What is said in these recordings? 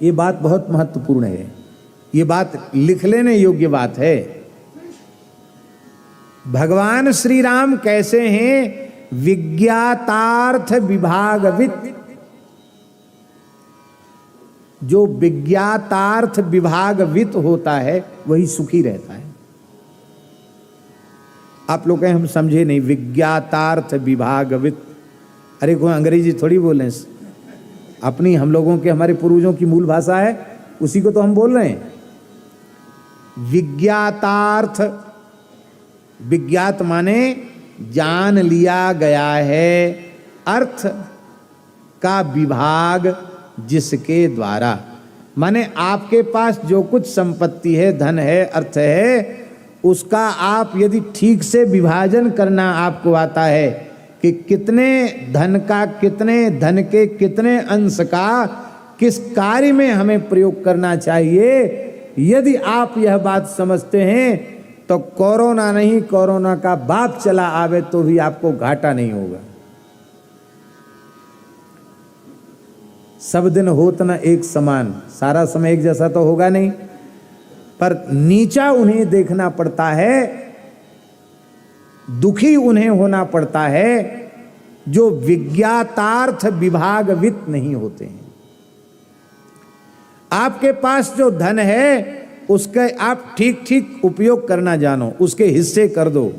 ये बात बहुत महत्वपूर्ण है, ये बात लिख लेने योग्य बात है। भगवान श्री राम कैसे हैं? विज्ञातार्थ विभागवित। जो विज्ञातार्थ विभागवित होता है वही सुखी रहता है। आप लोग कहें हम समझे नहीं, विज्ञातार्थ विभागवित, अरे कोई अंग्रेजी थोड़ी बोले, अपनी हम लोगों के हमारे पूर्वजों की मूल भाषा है, उसी को तो हम बोल रहे हैं। विज्ञातार्थ, विज्ञात माने जान लिया गया है, अर्थ का विभाग जिसके द्वारा, माने आपके पास जो कुछ संपत्ति है, धन है, अर्थ है, उसका आप यदि ठीक से विभाजन करना आपको आता है कि कितने धन का, कितने धन के कितने अंश का किस कार्य में हमें प्रयोग करना चाहिए, यदि आप यह बात समझते हैं तो कोरोना नहीं, कोरोना का बाप चला आवे तो भी आपको घाटा नहीं होगा। सब दिन होत न एक समान, सारा समय एक जैसा तो होगा नहीं, पर नीचा उन्हें देखना पड़ता है, दुखी उन्हें होना पड़ता है जो विज्ञातार्थ विभागवित नहीं होते हैं। आपके पास जो धन है उसका आप ठीक ठीक उपयोग करना जानो, उसके हिस्से कर दो।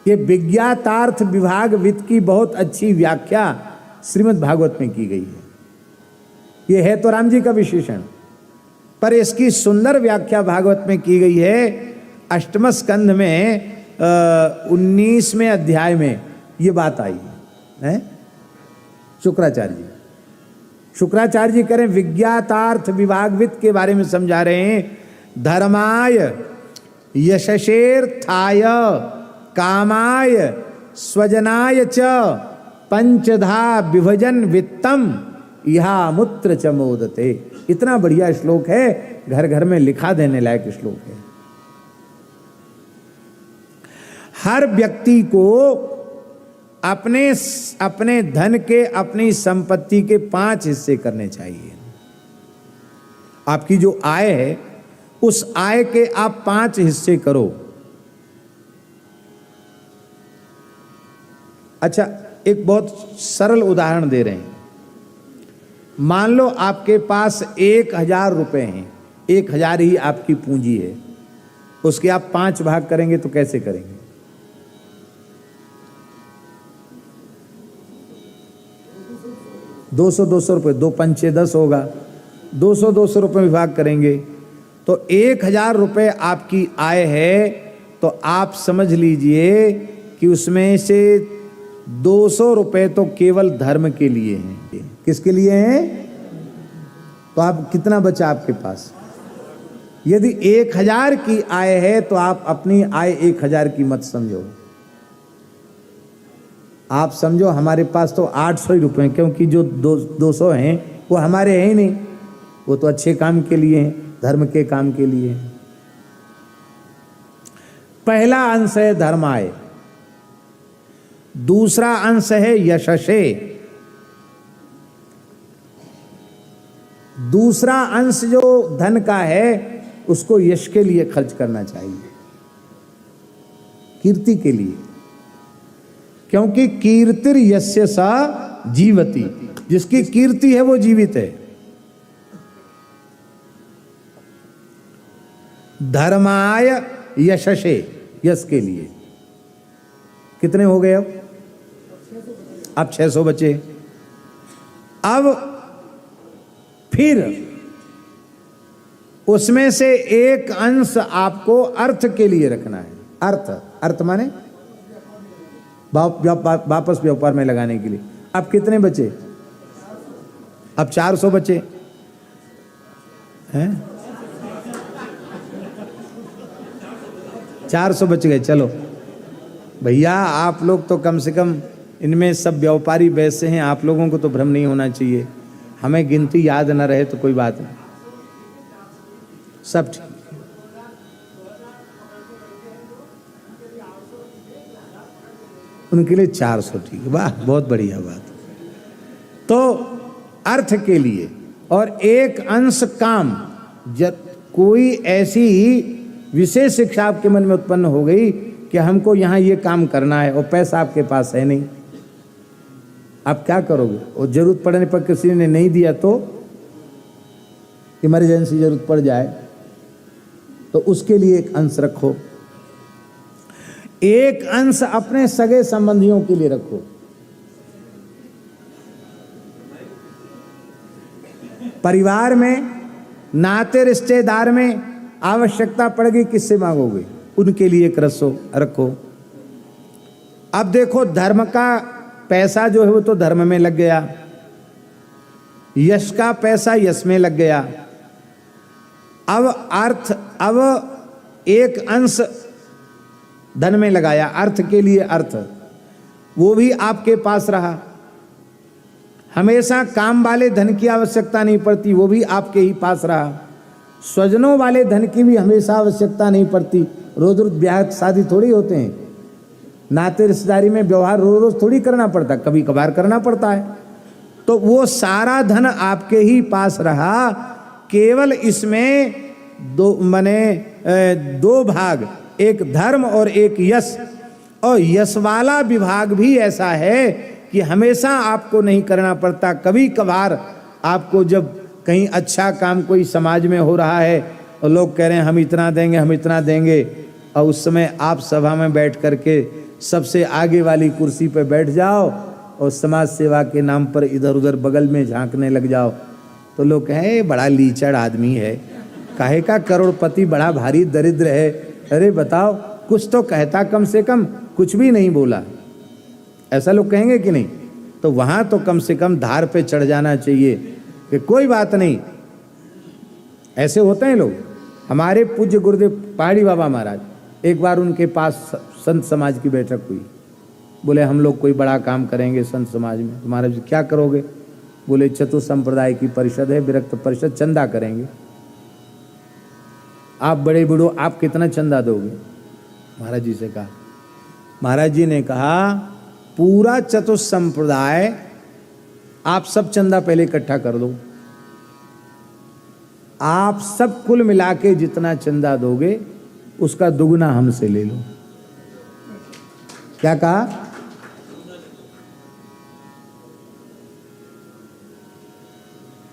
ये विज्ञातार्थ विभागवित की बहुत अच्छी व्याख्या श्रीमद् भागवत में की गई है। ये है तो राम जी का विशेषण, पर इसकी सुंदर व्याख्या भागवत में की गई है। अष्टम स्कंध में 19वें अध्याय में ये बात आई है। शुक्राचार्य जी करें विज्ञातार्थ विभागवित के बारे में समझा रहे हैं। धर्माय यशसेर्थाय कामाय स्वजनाय च पंचधा विभजन वित्तम यहा मूत्र च मोदते। इतना बढ़िया श्लोक है, घर घर में लिखा देने लायक श्लोक है। हर व्यक्ति को अपने धन के, अपनी संपत्ति के 5 हिस्से करने चाहिए। आपकी जो आय है उस आय के आप 5 हिस्से करो। अच्छा, एक बहुत सरल उदाहरण दे रहे हैं। मान लो आपके पास 1000 रुपए हैं, 1000 ही आपकी पूंजी है, उसके आप 5 भाग करेंगे तो कैसे करेंगे? 200 रुपए, 2 पंचे 10 होगा, 200 रुपए में भाग करेंगे तो 1000 रुपए आपकी आय है। तो आप समझ लीजिए कि उसमें से 200 रुपए तो केवल धर्म के लिए हैं। किसके लिए हैं? तो आप कितना बचा आपके पास? यदि 1000 की आय है तो आप अपनी आय 1000 की मत समझो, आप समझो हमारे पास तो 800 रुपए, क्योंकि जो 200 हैं वो हमारे हैं ही नहीं, वो तो अच्छे काम के लिए हैं, धर्म के काम के लिए हैं। पहला अंश है धर्माय, दूसरा अंश है यशसे, दूसरा अंश जो धन का है उसको यश के लिए खर्च करना चाहिए, कीर्ति के लिए, क्योंकि कीर्तिर यस्य सा जीवति, जिसकी कीर्ति है वो जीवित है। धर्माय यशसे, यश के लिए। कितने हो गए अब 600 बचे। अब फिर उसमें से एक अंश आपको अर्थ के लिए रखना है। अर्थ माने वापस व्यापार में लगाने के लिए। अब कितने बचे? अब 400 बचे हैं, 400 बच गए। चलो भैया, आप लोग तो कम से कम इनमें सब व्यापारी वैसे हैं, आप लोगों को तो भ्रम नहीं होना चाहिए। हमें गिनती याद न रहे तो कोई बात नहीं, सब ठीक। उनके लिए 400 ठीक है, वाह बहुत बढ़िया बात। अर्थ के लिए और एक अंश काम। जब कोई ऐसी विशेष शिक्षा आपके मन में उत्पन्न हो गई कि हमको यहाँ ये काम करना है और पैसा आपके पास है नहीं, आप क्या करोगे? और जरूरत पड़ने पर किसी ने नहीं दिया तो इमरजेंसी जरूरत पड़ जाए तो उसके लिए एक अंश रखो। एक अंश अपने सगे संबंधियों के लिए रखो। परिवार में, नाते रिश्तेदार में आवश्यकता पड़ गई, किससे मांगोगे? उनके लिए एक रखो। अब देखो, धर्म का पैसा जो है वो तो धर्म में लग गया, यश का पैसा यश में लग गया। अब एक अंश धन में लगाया, अर्थ के लिए अर्थ, वो भी आपके पास रहा। हमेशा काम वाले धन की आवश्यकता नहीं पड़ती, वो भी आपके ही पास रहा। स्वजनों वाले धन की भी हमेशा आवश्यकता नहीं पड़ती, रोज रोज ब्याह शादी थोड़ी होते हैं। नाते रिश्तेदारी में व्यवहार रोज रोज थोड़ी करना पड़ता, कभी कभार करना पड़ता है। तो वो सारा धन आपके ही पास रहा। केवल इसमें दो भाग, एक धर्म और एक यश। और यश वाला विभाग भी ऐसा है कि हमेशा आपको नहीं करना पड़ता। कभी कभार आपको जब कहीं अच्छा काम कोई समाज में हो रहा है और लोग कह रहे हैं हम इतना देंगे, हम इतना देंगे, और उस समय आप सभा में बैठ करके सबसे आगे वाली कुर्सी पर बैठ जाओ और समाज सेवा के नाम पर इधर उधर बगल में झांकने लग जाओ, तो लोग कहें बड़ा लीचड़ आदमी है, काहे का करोड़पति, बड़ा भारी दरिद्र है। अरे बताओ, कुछ तो कहता, कम से कम कुछ भी नहीं बोला, ऐसा लोग कहेंगे कि नहीं? तो वहां तो कम से कम धार पे चढ़ जाना चाहिए कि कोई बात नहीं। ऐसे होते हैं लोग। हमारे पूज्य गुरुदेव पहाड़ी बाबा महाराज, एक बार उनके पास संत समाज की बैठक हुई। बोले हम लोग कोई बड़ा काम करेंगे संत समाज में। तो महाराज क्या करोगे? बोले चतुर संप्रदाय की परिषद है, विरक्त परिषद, चंदा करेंगे। आप बड़े बूढ़ो, आप कितना चंदा दोगे? महाराज जी से कहा। महाराज जी ने कहा पूरा चतुर संप्रदाय, आप सब चंदा पहले इकट्ठा कर दो, आप सब कुल मिला के जितना चंदा दोगे उसका दुगना हमसे ले लो। क्या कहा?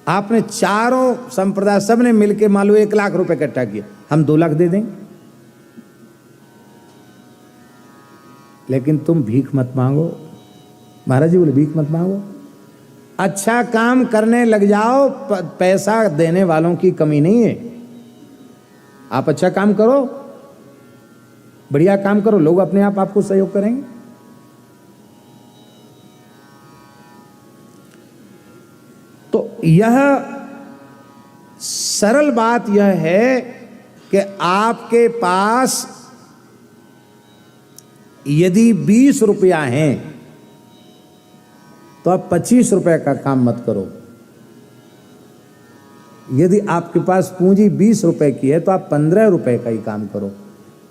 आपने चारों संप्रदाय सबने मिलके मान लो 1 लाख रुपए इकट्ठा किया, हम 2 लाख दे देंगे, लेकिन तुम भीख मत मांगो। महाराज जी बोले भीख मत मांगो, अच्छा काम करने लग जाओ, पैसा देने वालों की कमी नहीं है। आप अच्छा काम करो, बढ़िया काम करो, लोग अपने आप आपको सहयोग करेंगे। तो यह सरल बात यह है कि आपके पास यदि 20 रुपया हैं तो आप 25 रुपए का काम मत करो। यदि आपके पास पूंजी 20 रुपए की है तो आप 15 रुपए का ही काम करो।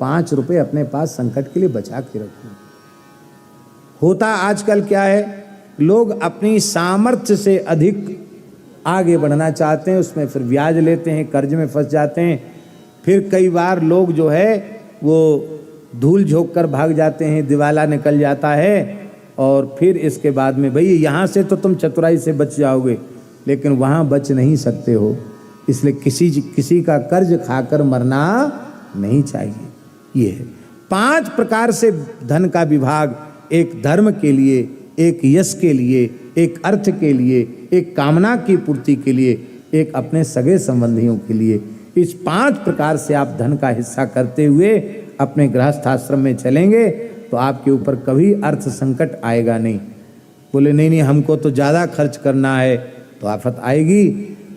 5 रुपए अपने पास संकट के लिए बचा के रखो। होता आजकल क्या है, लोग अपनी सामर्थ्य से अधिक आगे बढ़ना चाहते हैं, उसमें फिर ब्याज लेते हैं, कर्ज में फंस जाते हैं। फिर कई बार लोग जो है वो धूल झोंक कर भाग जाते हैं, दिवाला निकल जाता है। और फिर इसके बाद में भाई यहाँ से तो तुम चतुराई से बच जाओगे, लेकिन वहाँ बच नहीं सकते हो। इसलिए किसी का कर्ज खाकर मरना नहीं चाहिए। ये है 5 प्रकार से धन का विभाग, एक धर्म के लिए, एक यश के लिए, एक अर्थ के लिए, एक कामना की पूर्ति के लिए, एक अपने सगे संबंधियों के लिए। इस 5 प्रकार से आप धन का हिस्सा करते हुए अपने गृहस्थ आश्रम में चलेंगे तो आपके ऊपर कभी अर्थ संकट आएगा नहीं। बोले नहीं हमको तो ज़्यादा खर्च करना है, तो आफत आएगी।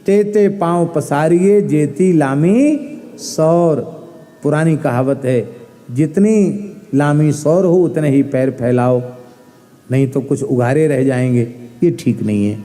तेते पाँव पसारिए जेती लामी सौर, पुरानी कहावत है, जितनी लामी सौर हो उतने ही पैर फैलाओ, नहीं तो कुछ उघारे रह जाएंगे। ये ठीक नहीं है।